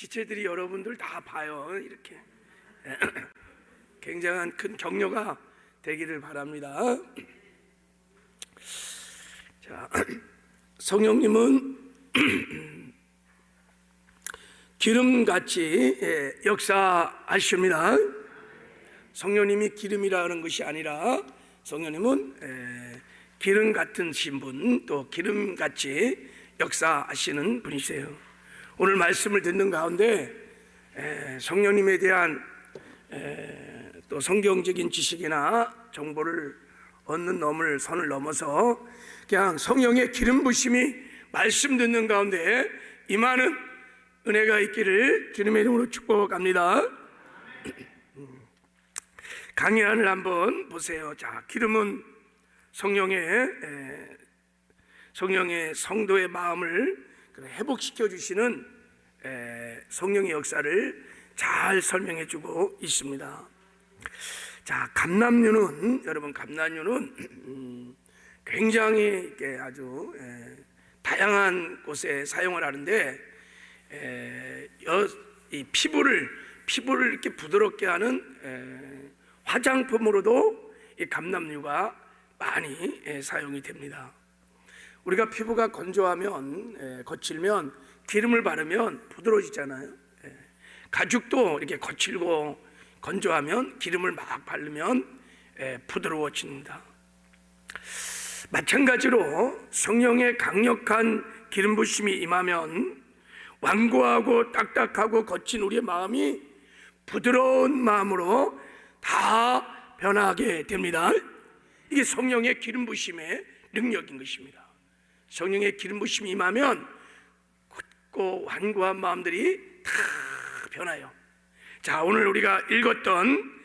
지체들이 여러분들 다 봐요. 이렇게 굉장한 큰 격려가 되기를 바랍니다. 자, 성령님은 기름같이 역사하십니다. 성령님이 기름이라는 것이 아니라 성령님은 기름 같은 신분, 또 기름같이 역사하시는 분이세요. 오늘 말씀을 듣는 가운데 성령님에 대한 또 성경적인 지식이나 정보를 얻는 선을 넘어서 그냥 성령의 기름 부심이 말씀 듣는 가운데 임하는 은혜가 있기를 주님의 이름으로 축복합니다. 강연을 한번 보세요. 자, 기름은 성령의 성도의 마음을 회복시켜 주시는 성령의 역사를 잘 설명해 주고 있습니다. 자, 감람류는 여러분, 감람류는 굉장히 아주 다양한 곳에 사용을 하는데 이 피부를 이렇게 부드럽게 하는 화장품으로도 이 감람류가 많이 사용이 됩니다. 우리가 피부가 건조하면 거칠면 기름을 바르면 부드러워지잖아요. 가죽도 이렇게 거칠고 건조하면 기름을 막 바르면 부드러워집니다. 마찬가지로 성령의 강력한 기름 부심이 임하면 완고하고 딱딱하고 거친 우리의 마음이 부드러운 마음으로 다 변하게 됩니다. 이게 성령의 기름 부심의 능력인 것입니다. 성령의 기름 부심이 임하면 굳고 완고한 마음들이 다 변해요. 자, 오늘 우리가 읽었던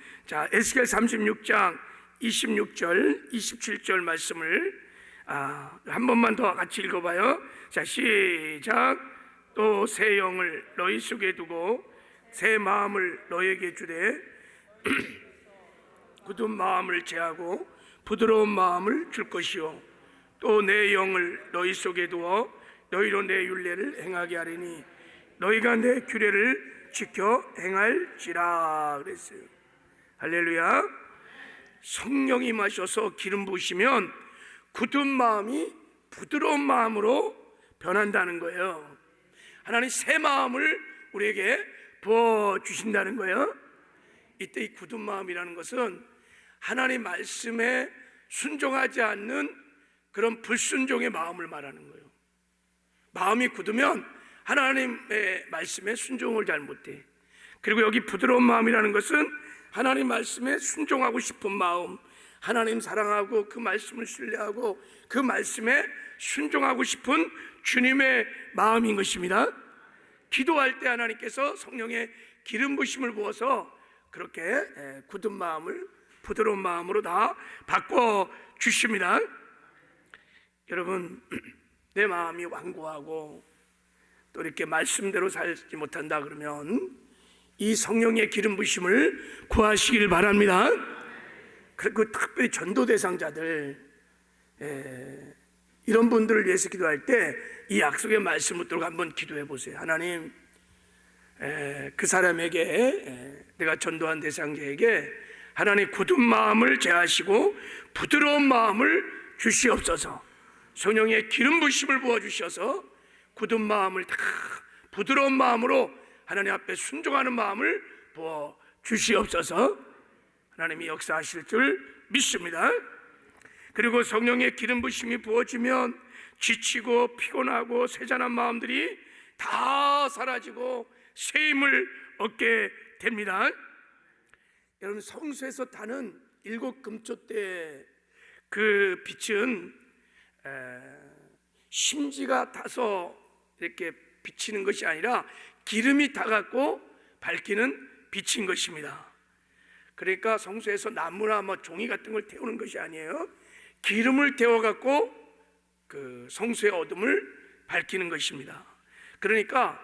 에스겔 36장 26절 27절 말씀을 한 번만 더 같이 읽어봐요. 자, 시작. 또 새 영을 너희 속에 두고 새 마음을 너희에게 주되 굳은 마음을 제하고 부드러운 마음을 줄 것이요 또 내 영을 너희 속에 두어 너희로 내 율례를 행하게 하리니 너희가 내 규례를 지켜 행할지라 그랬어요. 할렐루야. 성령이 임하셔서 기름 부으시면 굳은 마음이 부드러운 마음으로 변한다는 거예요. 하나님 새 마음을 우리에게 부어주신다는 거예요. 이때 이 굳은 마음이라는 것은 하나님 말씀에 순종하지 않는 그런 불순종의 마음을 말하는 거예요. 마음이 굳으면 하나님의 말씀에 순종을 잘 못해. 그리고 여기 부드러운 마음이라는 것은 하나님 말씀에 순종하고 싶은 마음, 하나님 사랑하고 그 말씀을 신뢰하고 그 말씀에 순종하고 싶은 주님의 마음인 것입니다. 기도할 때 하나님께서 성령의 기름 부심을 부어서 그렇게 굳은 마음을 부드러운 마음으로 다 바꿔 주십니다. 여러분, 내 마음이 완고하고 또 이렇게 말씀대로 살지 못한다 그러면 이 성령의 기름 부심을 구하시길 바랍니다. 그리고 특별히 전도 대상자들, 이런 분들을 위해서 기도할 때 이 약속의 말씀을 붙들고 한번 기도해 보세요. 하나님, 그 사람에게, 내가 전도한 대상자에게 하나님 굳은 마음을 제하시고 부드러운 마음을 주시옵소서. 성령의 기름 부심을 부어주셔서 굳은 마음을 다 부드러운 마음으로 하나님 앞에 순종하는 마음을 부어주시옵소서. 하나님이 역사하실 줄 믿습니다. 그리고 성령의 기름 부심이 부어지면 지치고 피곤하고 세잔한 마음들이 다 사라지고 새 힘을 얻게 됩니다. 여러분, 성수에서 타는 7금초대 그 빛은 심지가 타서 이렇게 비치는 것이 아니라 기름이 타갖고 밝히는 빛인 것입니다. 그러니까 성수에서 나무나 종이 같은 걸 태우는 것이 아니에요. 기름을 태워갖고 그 성수의 어둠을 밝히는 것입니다. 그러니까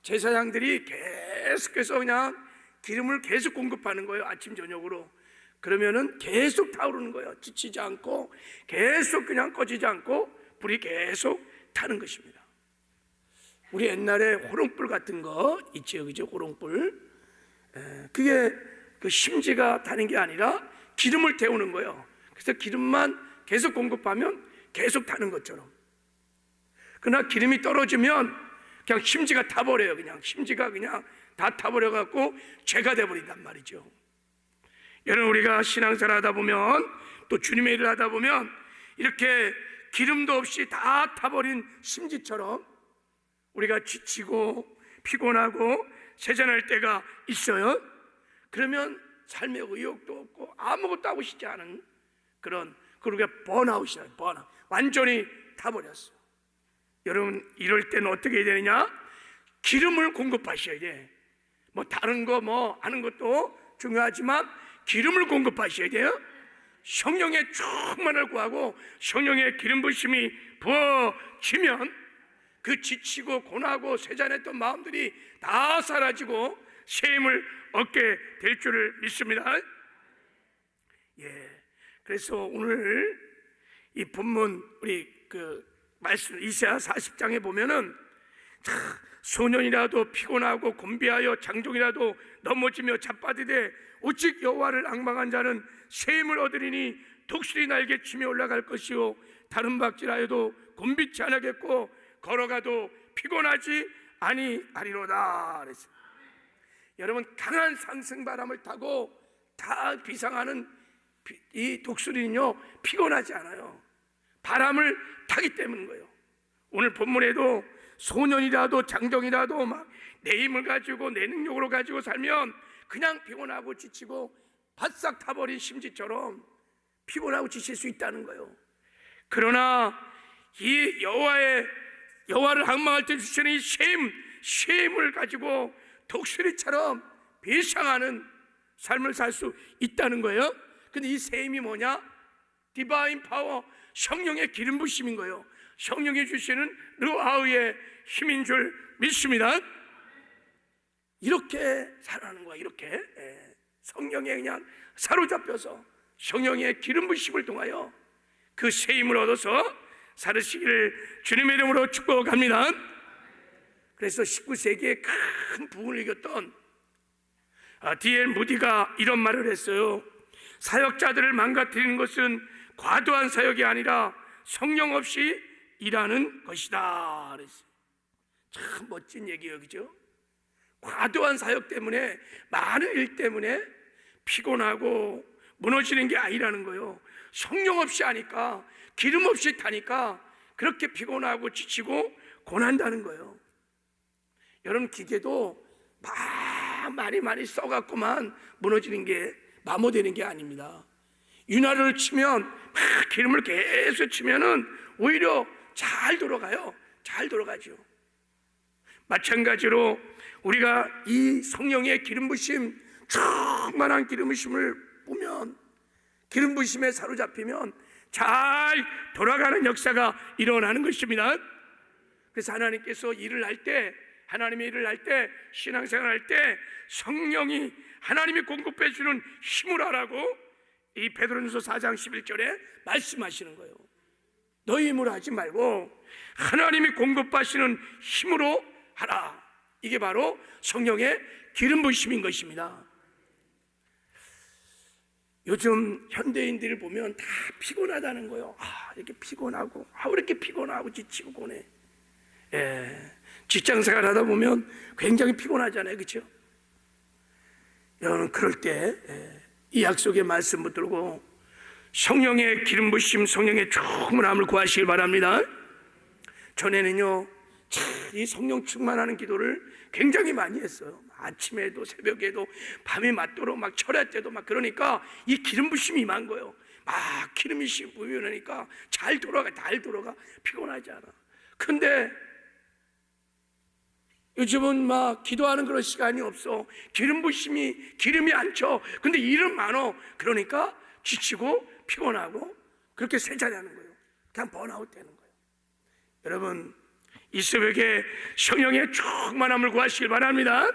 제사장들이 계속해서 그냥 기름을 계속 공급하는 거예요. 아침 저녁으로. 그러면은 계속 타오르는 거예요. 지치지 않고 계속 그냥 꺼지지 않고 불이 계속 타는 것입니다. 우리 옛날에 호롱불 같은 거 있죠, 그죠? 호롱불. 그게 그 심지가 타는 게 아니라 기름을 태우는 거예요. 그래서 기름만 계속 공급하면 계속 타는 것처럼. 그러나 기름이 떨어지면 그냥 심지가 타버려요. 그냥 심지가 그냥 다 타버려 갖고 죄가 돼버린단 말이죠. 여러분, 우리가 신앙생활 하다 보면, 또 주님의 일을 하다 보면 이렇게 기름도 없이 다 타버린 심지처럼 우리가 지치고 피곤하고 세잔할 때가 있어요. 그러면 삶의 의욕도 없고 아무것도 하고 싶지 않은 그런, 그러게 번아웃이라요. 번아웃. 완전히 타버렸어요. 여러분, 이럴 때는 어떻게 해야 되느냐? 기름을 공급하셔야 돼. 뭐 다른 거 뭐 하는 것도 중요하지만 기름을 공급하셔야 돼요. 성령의 충만을 구하고 성령의 기름 부심이 부어지면 그 지치고 고나고 쇠잔했던 마음들이 다 사라지고 새 힘을 얻게 될 줄을 믿습니다. 그래서 오늘 이 본문 우리 그 말씀 이사야 40장에 보면은 소년이라도 피곤하고 곤비하여 장종이라도 넘어지며 자빠지되 오직 여호와를 앙망한 자는 새 힘을 얻으리니 독수리 날개 치며 올라갈 것이요 다른 박질하여도 곤비치 않겠고 걸어가도 피곤하지 아니하리로다. 그랬어요. 여러분, 강한 상승바람을 타고 다 비상하는 이 독수리는요 피곤하지 않아요. 바람을 타기 때문인 거예요. 오늘 본문에도 소년이라도 장정이라도 막 내 힘을 가지고 내 능력으로 가지고 살면 그냥 피곤하고 지치고 바싹 타버린 심지처럼 피곤하고 지칠 수 있다는 거예요. 그러나 이 여호와를 앙망할 때 주시는 이 새 힘을 가지고 독수리처럼 비상하는 삶을 살 수 있다는 거예요. 근데 이 새 힘이 뭐냐? 디바인 파워, 성령의 기름 부심인 거예요. 성령이 주시는 르아우의 힘인 줄 믿습니다. 이렇게 살아가는 거야. 이렇게 성령에 그냥 사로잡혀서 성령의 기름 부심을 통하여 그 새 힘을 얻어서 살으시기를 주님의 이름으로 축복합니다. 그래서 19세기에 큰 부흥을 이겼던 D.L. 무디가 이런 말을 했어요. 사역자들을 망가뜨리는 것은 과도한 사역이 아니라 성령 없이 일하는 것이다. 그랬어요. 참 멋진 얘기예요, 그죠? 과도한 사역 때문에, 많은 일 때문에 피곤하고 무너지는 게 아니라는 거예요. 성령 없이 하니까, 기름 없이 타니까 그렇게 피곤하고 지치고 고난다는 거예요. 여러분, 기계도 많이 써갖고만 무너지는 게, 마모되는 게 아닙니다. 윤활유를 치면 막 기름을 계속 치면은 오히려 잘 돌아가요. 잘 돌아가죠. 마찬가지로 우리가 이 성령의 기름 부심, 충만한 기름 부심을 보면, 기름 부심에 사로잡히면 잘 돌아가는 역사가 일어나는 것입니다. 그래서 하나님께서 일을 할 때, 하나님의 일을 할 때, 신앙생활 할 때 성령이 하나님이 공급해 주는 힘을 하라고 이 베드로전서 4장 11절에 말씀하시는 거예요. 너희 힘으로 하지 말고 하나님이 공급하시는 힘으로 하라. 이게 바로 성령의 기름 부심인 것입니다. 요즘 현대인들을 보면 다 피곤하다는 거예요. 이렇게 피곤하고, 왜 이렇게 피곤하고 지치고 고네. 직장생활 하다 보면 굉장히 피곤하잖아요, 그렇죠? 여러분, 그럴 때 이 약속의 말씀 붙들고 성령의 기름 부심, 성령의 충만함을 구하시길 바랍니다. 전에는요, 이 성령 충만하는 기도를 굉장히 많이 했어요. 아침에도 새벽에도 밤이 맞도록 막 철야 때도 막, 그러니까 이 기름 부심이 임한 거예요. 막 기름이 부으니까 잘 돌아가 피곤하지 않아. 근데 요즘은 막 기도하는 그런 시간이 없어. 기름이 안 쳐. 근데 일은 많어. 그러니까 지치고 피곤하고 그렇게 쇠잔하는 거예요. 그냥 번아웃 되는 거예요. 여러분, 이 새벽에 성령의 충만함을 구하시길 바랍니다.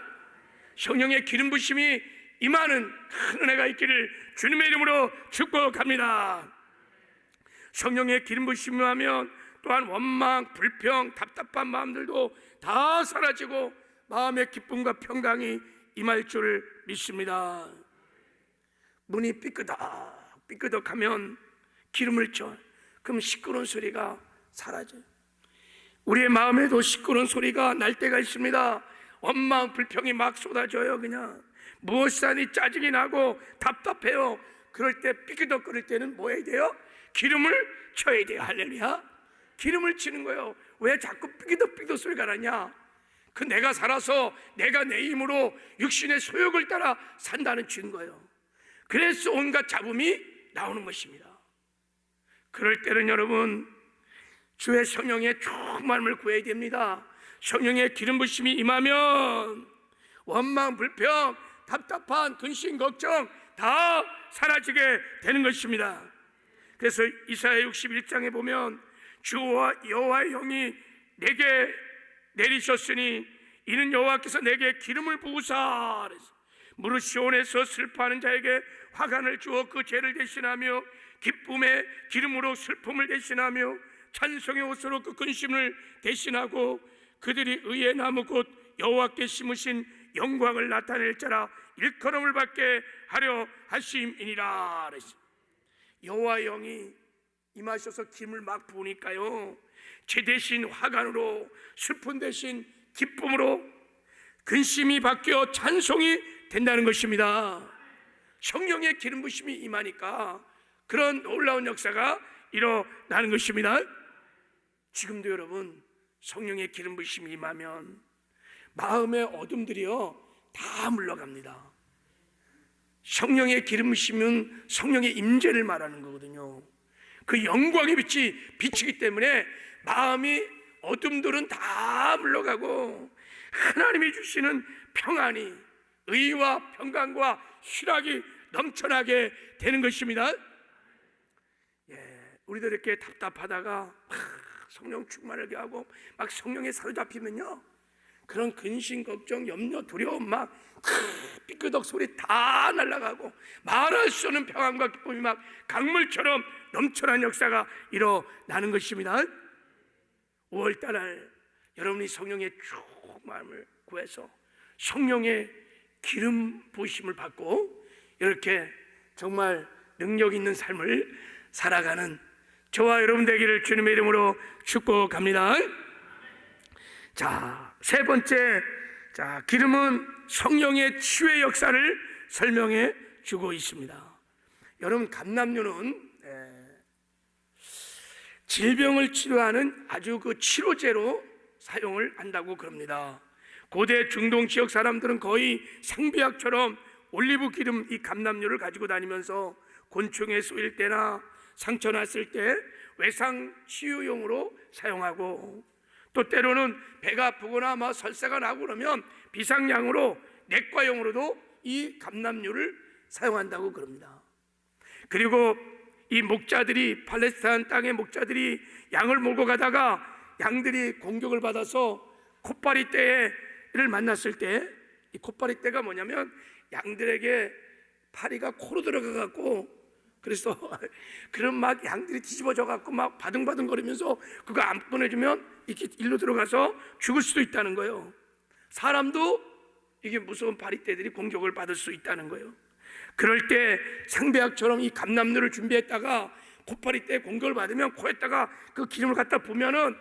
성령의 기름 부심이 임하는 큰 은혜가 있기를 주님의 이름으로 축복합니다. 성령의 기름 부심을 하면 또한 원망, 불평, 답답한 마음들도 다 사라지고 마음의 기쁨과 평강이 임할 줄 믿습니다. 문이 삐끄덕하면 기름을 쳐. 그럼 시끄러운 소리가 사라져요. 우리의 마음에도 시끄러운 소리가 날 때가 있습니다. 원망 불평이 막 쏟아져요. 그냥 무엇이니 짜증이 나고 답답해요. 그럴 때 삐끄덕거릴 때는 뭐 해야 돼요? 기름을 쳐야 돼요. 할렐루야. 기름을 치는 거예요. 왜 자꾸 삐끄덕 소리가 나냐? 그 내가 살아서 내가 내 힘으로 육신의 소욕을 따라 산다는 증거예요. 그래서 온갖 잡음이 나오는 것입니다. 그럴 때는 여러분 주의 성령의 충만함을 구해야 됩니다. 성령의 기름 부심이 임하면 원망 불평 답답한 근심 걱정 다 사라지게 되는 것입니다. 그래서 이사야 61장에 보면 주와 여호와의 영이 내게 내리셨으니 이는 여호와께서 내게 기름을 부으사 무릇 시온에서 슬퍼하는 자에게 화관을 주어 그 죄를 대신하며 기쁨의 기름으로 슬픔을 대신하며 찬송의 옷으로 그 근심을 대신하고 그들이 의의 나무 곧 여호와께 심으신 영광을 나타낼 자라 일컬음을 받게 하려 하심이니라. 여호와의 영이 임하셔서 기름을 막 부으니까요, 죄 대신 화관으로 슬픔 대신 기쁨으로 근심이 바뀌어 찬송이 된다는 것입니다. 성령의 기름 부심이 임하니까 그런 놀라운 역사가 일어나는 것입니다. 지금도 여러분 성령의 기름 부심이 임하면 마음의 어둠들이요 다 물러갑니다. 성령의 기름 부심은 성령의 임재를 말하는 거거든요. 그 영광의 빛이 비치기 때문에 마음이 어둠들은 다 물러가고 하나님이 주시는 평안이 의와 평강과 희락이 넘쳐나게 되는 것입니다. 우리도 이렇게 답답하다가 성령 충만하게 하고 막 성령에 사로잡히면요, 그런 근심 걱정 염려 두려움 막 삐끄덕 소리 다 날아가고 말할 수 없는 평안과 기쁨이 막 강물처럼 넘쳐난 역사가 일어나는 것입니다. 5월달 여러분이 성령의 충만함을 구해서 성령의 기름 부으심을 받고 이렇게 정말 능력 있는 삶을 살아가는 저와 여러분 되기를 주님의 이름으로 축복합니다. 자, 세 번째, 기름은 성령의 치유의 역사를 설명해 주고 있습니다. 여러분, 감람류는 질병을 치료하는 아주 그 치료제로 사용을 한다고 그럽니다. 고대 중동 지역 사람들은 거의 상비약처럼 올리브 기름 이 감람류를 가지고 다니면서 곤충에 쏘일 때나 상처 났을 때 외상 치유용으로 사용하고, 또 때로는 배가 아프거나 설사가 나고 그러면 비상약으로 내과용으로도 이 감람류를 사용한다고 그럽니다. 그리고 이 목자들이, 팔레스타인 땅의 목자들이 양을 몰고 가다가 양들이 공격을 받아서 콧바리떼를 만났을 때, 이 콧바리떼가 뭐냐면 양들에게 파리가 코로 들어가 갖고, 그래서 그런 막 양들이 뒤집어져 갖고 막 바둥바둥 거리면서 그거 안 보내주면 이렇게 일로 들어가서 죽을 수도 있다는 거예요. 사람도 이게 무서운 파리떼들이 공격을 받을 수 있다는 거예요. 그럴 때 상배약처럼 이 감람류를 준비했다가 콧파리떼 공격을 받으면 코에다가 그 기름을 갖다 부으면은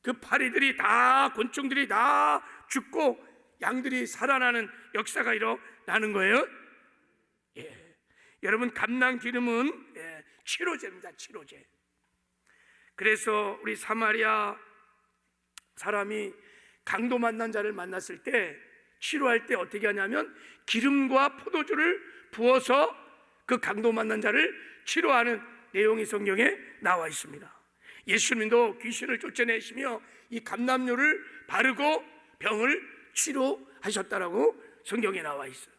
그 파리들이 다, 곤충들이 다 죽고 양들이 살아나는 역사가 일어나는 거예요. 여러분, 감람 기름은 치료제입니다. 치료제. 그래서 우리 사마리아 사람이 강도 만난 자를 만났을 때 치료할 때 어떻게 하냐면 기름과 포도주를 부어서 그 강도 만난 자를 치료하는 내용이 성경에 나와 있습니다. 예수님도 귀신을 쫓아내시며 이 감람류를 바르고 병을 치료하셨다라고 성경에 나와 있어요.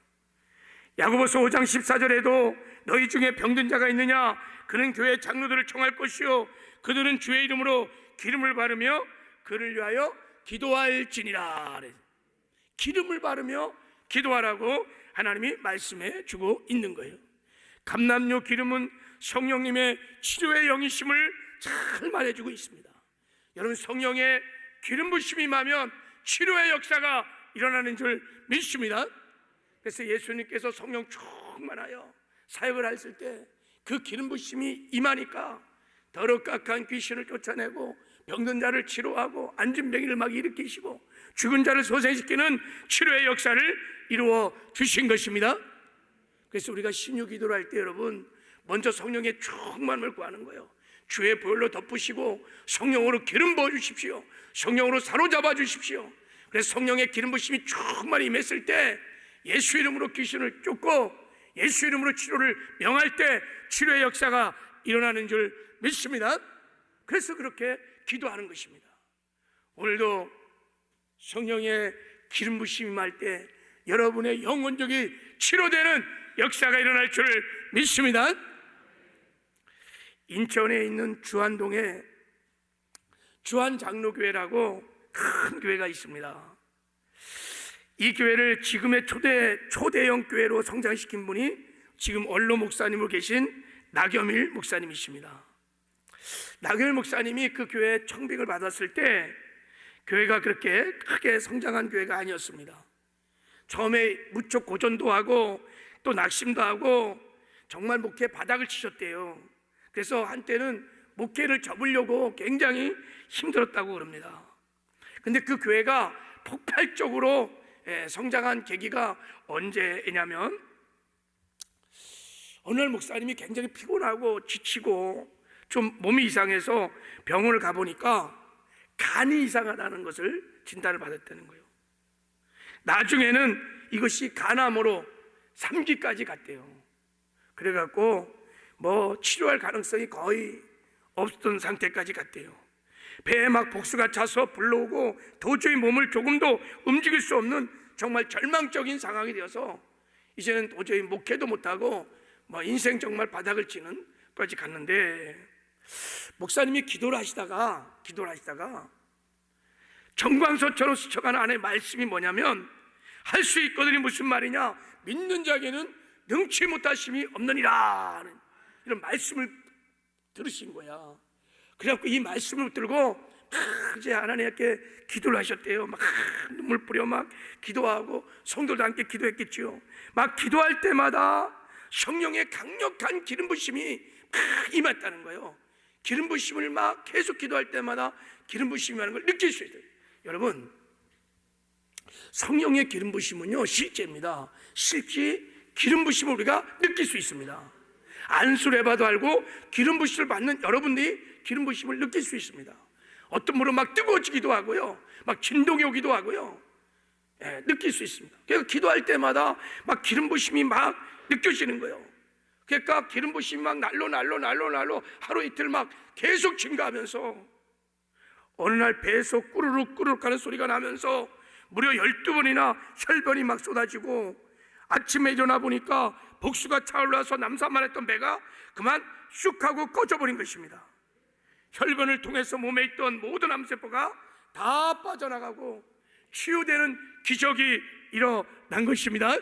야고보서 5장 14절에도 너희 중에 병든 자가 있느냐? 그는 교회 장로들을 청할 것이요 그들은 주의 이름으로 기름을 바르며 그를 위하여 기도할지니라. 기름을 바르며 기도하라고 하나님이 말씀해 주고 있는 거예요. 감람류 기름은 성령님의 치료의 영이심을 잘 말해주고 있습니다. 여러분, 성령의 기름 부심이 임하면 치료의 역사가 일어나는 줄 믿습니다. 그래서 예수님께서 성령 충만하여 사역을 하실 때 그 기름 부심이 임하니까 더럽각한 귀신을 쫓아내고 병든 자를 치료하고 앉은 병이를 막 일으키시고 죽은 자를 소생시키는 치료의 역사를 이루어 주신 것입니다. 그래서 우리가 신유 기도를 할 때 여러분 먼저 성령의 충만을 구하는 거예요. 주의 보혈로 덮으시고 성령으로 기름 부어 주십시오. 성령으로 사로잡아 주십시오. 그래서 성령의 기름 부심이 충만히 임했을 때 예수 이름으로 귀신을 쫓고 예수 이름으로 치료를 명할 때 치료의 역사가 일어나는 줄 믿습니다. 그래서 그렇게 기도하는 것입니다. 오늘도 성령의 기름 부심이 임할 때 여러분의 영혼적인 치료되는 역사가 일어날 줄 믿습니다. 인천에 있는 주안동에 주안장로교회라고 큰 교회가 있습니다. 이 교회를 지금의 초대형 교회로 성장시킨 분이 지금 원로 목사님으로 계신 나겸일 목사님이십니다. 나겸일 목사님이 그 교회에 청빙을 받았을 때 교회가 그렇게 크게 성장한 교회가 아니었습니다. 처음에 무척 고전도 하고 또 낙심도 하고 정말 목회 바닥을 치셨대요. 그래서 한때는 목회를 접으려고 굉장히 힘들었다고 그럽니다. 근데 그 교회가 폭발적으로 성장한 계기가 언제냐면 어느 날 목사님이 굉장히 피곤하고 지치고 좀 몸이 이상해서 병원을 가보니까 간이 이상하다는 것을 진단을 받았다는 거예요. 나중에는 이것이 간암으로 3기까지 갔대요. 그래갖고 치료할 가능성이 거의 없었던 상태까지 갔대요. 배에 막 복수가 차서 불러오고 도저히 몸을 조금도 움직일 수 없는 정말 절망적인 상황이 되어서 이제는 도저히 목회도 못하고 인생 정말 바닥을 치는 까지 갔는데 목사님이 기도를 하시다가 정광서처럼 스쳐가는 안에 말씀이 뭐냐면 할 수 있거든이 무슨 말이냐, 믿는 자에게는 능치 못하심이 없느니라, 이런 말씀을 들으신 거야. 그래갖고 이 말씀을 들고 이제 하나님께 기도를 하셨대요. 막 눈물 뿌려 막 기도하고 성도도 함께 기도했겠지요. 막 기도할 때마다 성령의 강력한 기름 부심이 막 임했다는 거예요. 기름 부심을 막 계속 기도할 때마다 기름 부심이 하는 걸 느낄 수 있어요. 여러분, 성령의 기름 부심은요 실제입니다. 실제 기름 부심을 우리가 느낄 수 있습니다. 안수를 해봐도 알고 기름 부심을 받는 여러분들이 기름 부심을 느낄 수 있습니다. 어떤 분은 막 뜨거워지기도 하고요, 막 진동이 오기도 하고요, 느낄 수 있습니다. 그러니까 기도할 때마다 막 기름 부심이 막 느껴지는 거예요. 그러니까 기름 부심이 막 날로 하루 이틀 막 계속 증가하면서 어느 날 배에서 꾸르륵 하는 소리가 나면서 무려 12번이나 혈변이 막 쏟아지고 아침에 일어나 보니까 복수가 차올라서 남산만 했던 배가 그만 쑥 하고 꺼져버린 것입니다. 혈변을 통해서 몸에 있던 모든 암세포가 다 빠져나가고 치유되는 기적이 일어난 것입니다.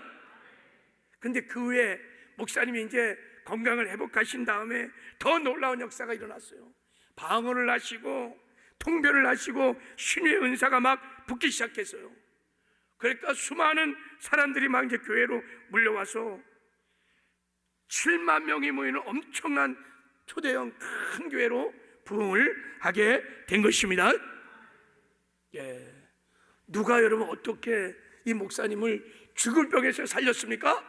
근데 그 후에 목사님이 이제 건강을 회복하신 다음에 더 놀라운 역사가 일어났어요. 방언을 하시고 통변을 하시고 신유의 은사가 막 붙기 시작했어요. 그러니까 수많은 사람들이 막 이제 교회로 물려와서 7만 명이 모이는 엄청난 초대형 큰 교회로 부흥을 하게 된 것입니다. 누가 여러분 어떻게 이 목사님을 죽을 병에서 살렸습니까?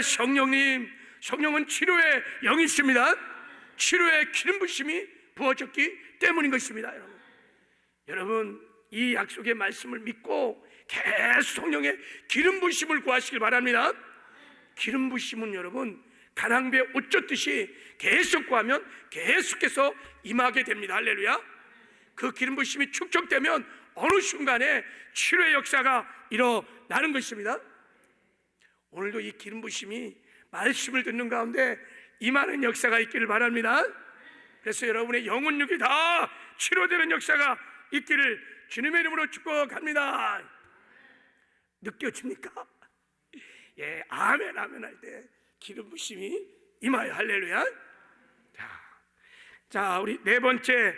성령은 치료의 영이십니다. 치료의 기름 부심이 부어졌기 때문인 것입니다. 여러분, 이 약속의 말씀을 믿고 계속 성령의 기름 부심을 구하시길 바랍니다. 기름 부심은 여러분 가랑비에 옷 젖듯이 계속 구하면 계속해서 임하게 됩니다. 할렐루야. 그 기름 부심이 축적되면 어느 순간에 치료의 역사가 일어나는 것입니다. 오늘도 이 기름 부심이 말씀을 듣는 가운데 임하는 역사가 있기를 바랍니다. 그래서 여러분의 영혼육이 다 치료되는 역사가 있기를 주님의 이름으로 축복합니다. 느껴집니까? 아멘 할 때 기름 부심이 임하여. 할렐루야. 자, 우리 네 번째로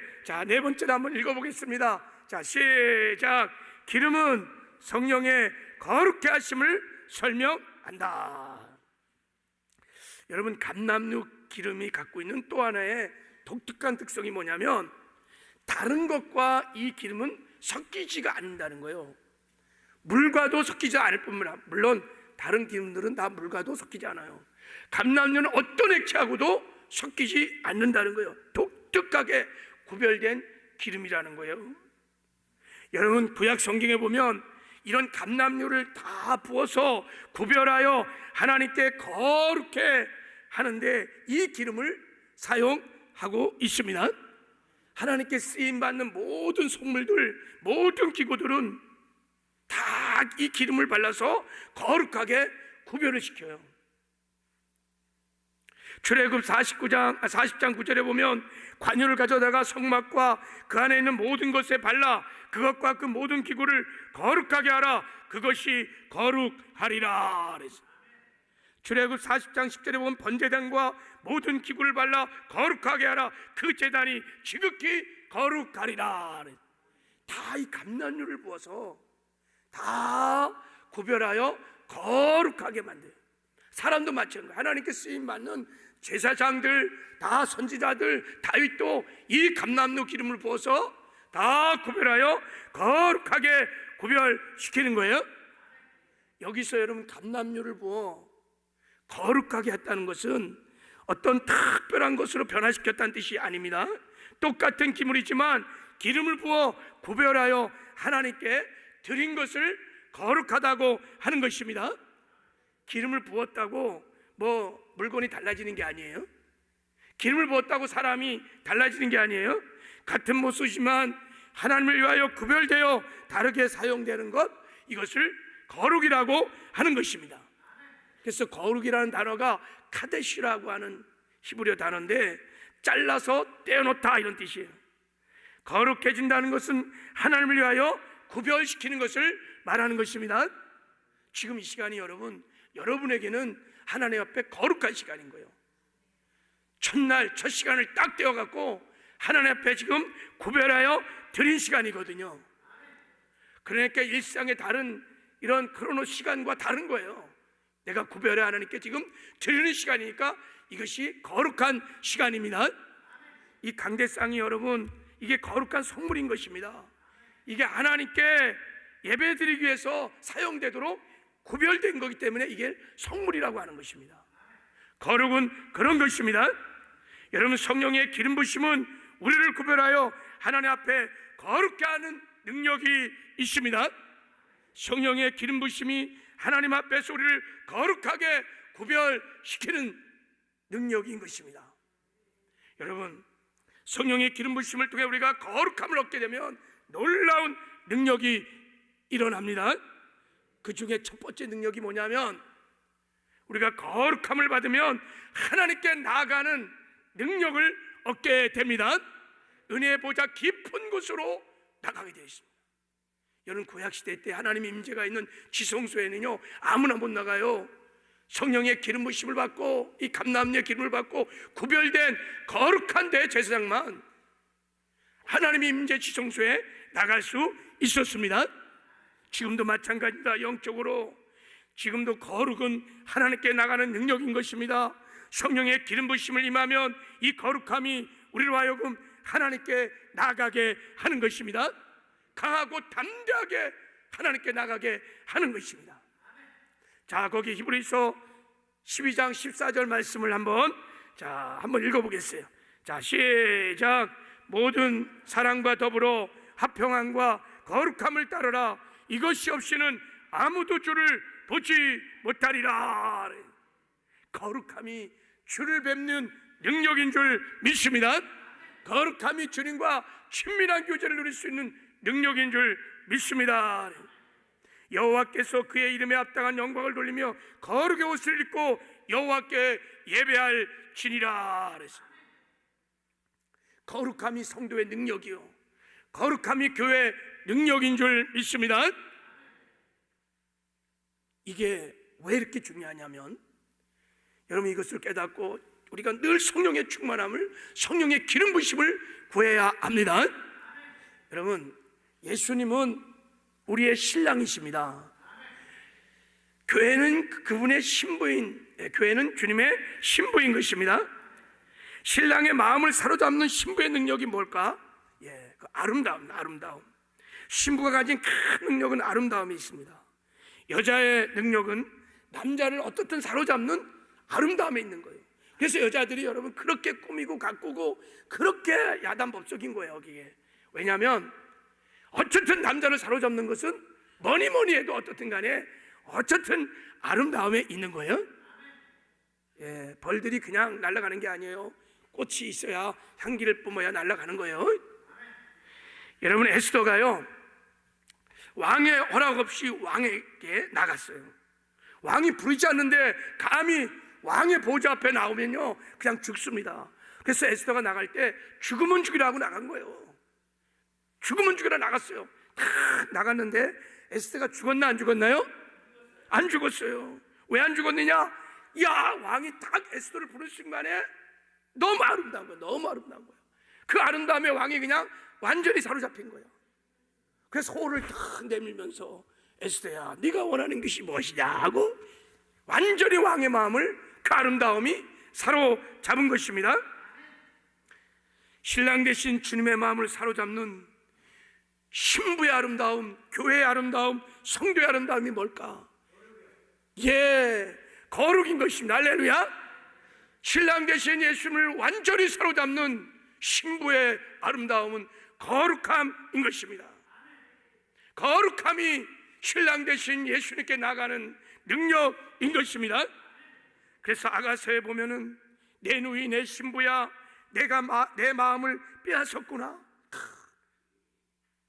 한번 읽어보겠습니다. 자, 시작. 기름은 성령의 거룩해 하심을 설명한다. 여러분, 감람류 기름이 갖고 있는 또 하나의 독특한 특성이 뭐냐면 다른 것과 이 기름은 섞이지가 않는다는 거예요. 물과도 섞이지 않을 뿐만 아니라, 물론 다른 기름들은 다 물과도 섞이지 않아요. 감람류는 어떤 액체하고도 섞이지 않는다는 거예요. 독특하게 구별된 기름이라는 거예요. 여러분, 구약 성경에 보면 이런 감람류를 다 부어서 구별하여 하나님께 거룩해 하는데 이 기름을 사용하고 있습니다. 하나님께 쓰임받는 모든 속물들, 모든 기구들은 다 이 기름을 발라서 거룩하게 구별을 시켜요. 출애굽 40장 9절에 보면 관유를 가져다가 성막과 그 안에 있는 모든 것에 발라 그것과 그 모든 기구를 거룩하게 하라. 그것이 거룩하리라. 출애굽 40장 10절에 보면 번제단과 모든 기구를 발라 거룩하게 하라. 그 제단이 지극히 거룩하리라. 다 이 감람류를 부어서 다 구별하여 거룩하게 만들어요. 사람도 마찬가지예요. 하나님께 쓰임받는 제사장들, 다 선지자들, 다윗도 이 감람류 기름을 부어서 다 구별하여 거룩하게 구별시키는 거예요. 여기서 여러분, 감람류를 부어 거룩하게 했다는 것은 어떤 특별한 것으로 변화시켰다는 뜻이 아닙니다. 똑같은 기물이지만 기름을 부어 구별하여 하나님께 드린 것을 거룩하다고 하는 것입니다. 기름을 부었다고 뭐 물건이 달라지는 게 아니에요. 기름을 부었다고 사람이 달라지는 게 아니에요. 같은 모습이지만 하나님을 위하여 구별되어 다르게 사용되는 것, 이것을 거룩이라고 하는 것입니다. 그래서 거룩이라는 단어가 카데시라고 하는 히브리어 단어인데 잘라서 떼어놓다 이런 뜻이에요. 거룩해진다는 것은 하나님을 위하여 구별시키는 것을 말하는 것입니다. 지금 이 시간이 여러분에게는 하나님 앞에 거룩한 시간인 거예요. 첫날 첫 시간을 딱 떼어갖고 하나님 앞에 지금 구별하여 드린 시간이거든요. 그러니까 일상의 다른 이런 크로노 시간과 다른 거예요. 내가 구별해 하나님께 지금 드리는 시간이니까 이것이 거룩한 시간입니다. 이 강대상이 여러분, 이게 거룩한 성물인 것입니다. 이게 하나님께 예배드리기 위해서 사용되도록 구별된 거기 때문에 이게 성물이라고 하는 것입니다. 거룩은 그런 것입니다. 여러분, 성령의 기름 부심은 우리를 구별하여 하나님 앞에 거룩게 하는 능력이 있습니다. 성령의 기름 부심이 하나님 앞에서 우리를 거룩하게 구별시키는 능력인 것입니다. 여러분, 성령의 기름 부심을 통해 우리가 거룩함을 얻게 되면 놀라운 능력이 일어납니다. 그 중에 첫 번째 능력이 뭐냐면 우리가 거룩함을 받으면 하나님께 나아가는 능력을 얻게 됩니다. 은혜의 보좌 깊은 곳으로 나가게 되어 있습니다. 여러분, 구약시대 때 하나님의 임재가 있는 지성소에는요 아무나 못 나가요. 성령의 기름 부심을 받고 이 감람류의 기름을 받고 구별된 거룩한 대제사장만 하나님의 임재 지성소에 나갈 수 있었습니다. 지금도 마찬가지입니다. 영적으로 지금도 거룩은 하나님께 나가는 능력인 것입니다. 성령의 기름 부심을 임하면 이 거룩함이 우리로 하여금 하나님께 나가게 하는 것입니다. 강하고 담대하게 하나님께 나가게 하는 것입니다. 자, 거기 히브리서 12장 14절 말씀을 한번 읽어보겠어요. 자, 시작. 모든 사랑과 더불어 화평함과 거룩함을 따르라. 이것이 없이는 아무도 주를 보지 못하리라. 거룩함이 주를 뵙는 능력인 줄 믿습니다. 거룩함이 주님과 친밀한 교제를 누릴 수 있는 능력인 줄 믿습니다. 여호와께서 그의 이름에 합당한 영광을 돌리며 거룩의 옷을 입고 여호와께 예배할 지니라. 거룩함이 성도의 능력이요, 거룩함이 교회의 능력인 줄 믿습니다. 이게 왜 이렇게 중요하냐면 여러분, 이것을 깨닫고 우리가 늘 성령의 충만함을, 성령의 기름 부심을 구해야 합니다. 여러분, 예수님은 우리의 신랑이십니다. 교회는 그분의 신부인, 교회는 주님의 신부인 것입니다. 신랑의 마음을 사로잡는 신부의 능력이 뭘까? 그 아름다움. 신부가 가진 큰 능력은 아름다움이 있습니다. 여자의 능력은 남자를 어떻든 사로잡는 아름다움에 있는 거예요. 그래서 여자들이 여러분 그렇게 꾸미고 가꾸고 그렇게 야단법석인 거예요, 거기에. 왜냐하면 어쨌든 남자를 사로잡는 것은 뭐니 해도 어떻든 간에 어쨌든 아름다움에 있는 거예요. 벌들이 그냥 날아가는 게 아니에요. 꽃이 있어야 향기를 뿜어야 날아가는 거예요. 여러분, 에스더가요 왕의 허락 없이 왕에게 나갔어요. 왕이 부르지 않는데 감히 왕의 보좌 앞에 나오면요 그냥 죽습니다. 그래서 에스더가 나갈 때 죽으면 죽이라고 나간 거예요. 죽으면 죽이라 나갔어요. 다 나갔는데 에스더가 죽었나 안 죽었나요? 안 죽었어요. 왜 안 죽었느냐? 왕이 딱 에스더를 부른 순간에 너무 아름다운 거예요. 그 아름다움에 왕이 그냥 완전히 사로잡힌 거예요. 그래서 호를 탁 내밀면서 에스더야, 네가 원하는 것이 무엇이냐 하고 완전히 왕의 마음을 그 아름다움이 사로잡은 것입니다. 신랑 대신 주님의 마음을 사로잡는 신부의 아름다움, 교회의 아름다움, 성도의 아름다움이 뭘까? 거룩인 것입니다. 할렐루야. 신랑 대신 예수님을 완전히 사로잡는 신부의 아름다움은 거룩함인 것입니다. 거룩함이 신랑 대신 예수님께 나가는 능력인 것입니다. 그래서 아가서에 보면은 내 누이 내 신부야, 내가 내 마음을 빼앗았구나.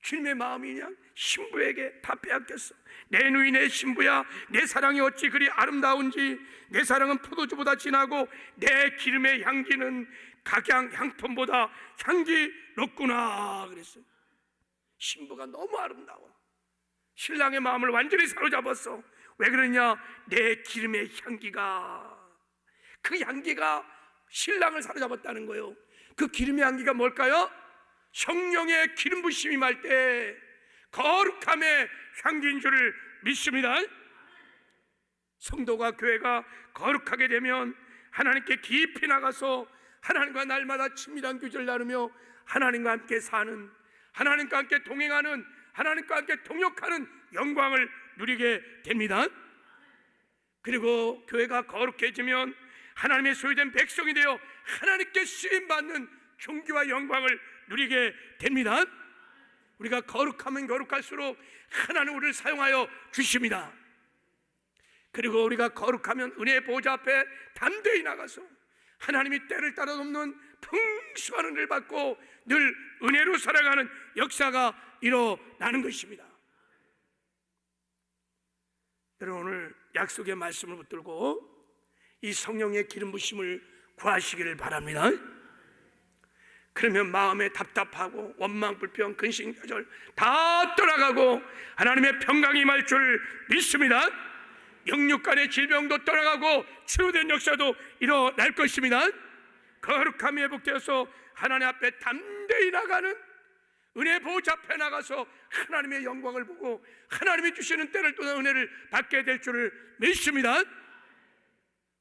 주님의 마음이 그냥 신부에게 다 빼앗겼어. 내 누이 내 신부야, 내 사랑이 어찌 그리 아름다운지, 내 사랑은 포도주보다 진하고 내 기름의 향기는 각양 향품보다 향기롭구나 그랬어요. 신부가 너무 아름다워. 신랑의 마음을 완전히 사로잡았어. 왜 그러냐? 내 기름의 향기가, 그 향기가 신랑을 사로잡았다는 거예요. 그 기름의 향기가 뭘까요? 성령의 기름 부심이 말 때 거룩함의 향기인 줄을 믿습니다. 성도가 교회가 거룩하게 되면 하나님께 깊이 나가서 하나님과 날마다 친밀한 교제를 나누며 하나님과 함께 사는, 하나님과 함께 동행하는, 하나님과 함께 동역하는 영광을 누리게 됩니다. 그리고 교회가 거룩해지면 하나님의 소유된 백성이 되어 하나님께 쓰임받는 존귀와 영광을 누리게 됩니다. 우리가 거룩하면 거룩할수록 하나님 우리를 사용하여 주십니다. 그리고 우리가 거룩하면 은혜의 보좌 앞에 담대히 나가서 하나님이 때를 따라 돕는 풍성한 은혜를 받고 늘 은혜로 살아가는 역사가 일어나는 것입니다. 여러분, 오늘 약속의 말씀을 붙들고 이 성령의 기름 부심을 구하시기를 바랍니다. 그러면 마음에 답답하고 원망, 불평, 근심, 좌절 다 떠나가고 하나님의 평강이 임할 줄 믿습니다. 영육 간의 질병도 떠나가고 치유된 역사도 일어날 것입니다. 거룩함이 회복되어서 하나님 앞에 담대히 나가는, 은혜 보좌 앞에 나가서 하나님의 영광을 보고 하나님이 주시는 때를 떠나 은혜를 받게 될 줄을 믿습니다.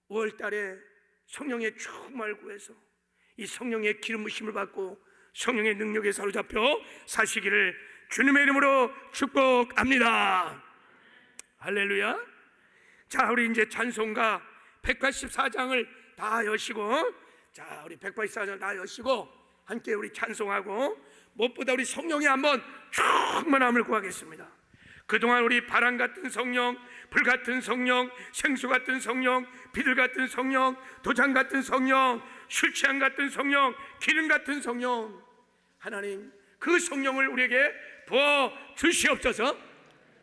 5월 달에 성령의 충만을 구해서 이 성령의 기름 부심을 받고 성령의 능력에 사로잡혀 사시기를 주님의 이름으로 축복합니다. 할렐루야. 자, 우리 이제 찬송가 184장을 다 여시고, 자, 우리 184장을 다 여시고 함께 우리 찬송하고 무엇보다 우리 성령이 한번 충만함을 구하겠습니다. 그동안 우리 바람 같은 성령, 불 같은 성령, 생수 같은 성령, 비둘 같은 성령, 도장 같은 성령, 술 취한 같은 성령, 기름 같은 성령, 하나님 그 성령을 우리에게 부어 주시옵소서.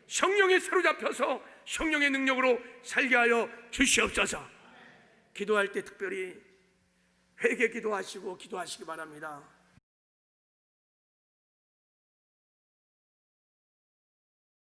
성령에 사로잡혀서 성령의 능력으로 살게 하여 주시옵소서. 기도할 때 특별히 회개 기도하시고 기도하시기 바랍니다.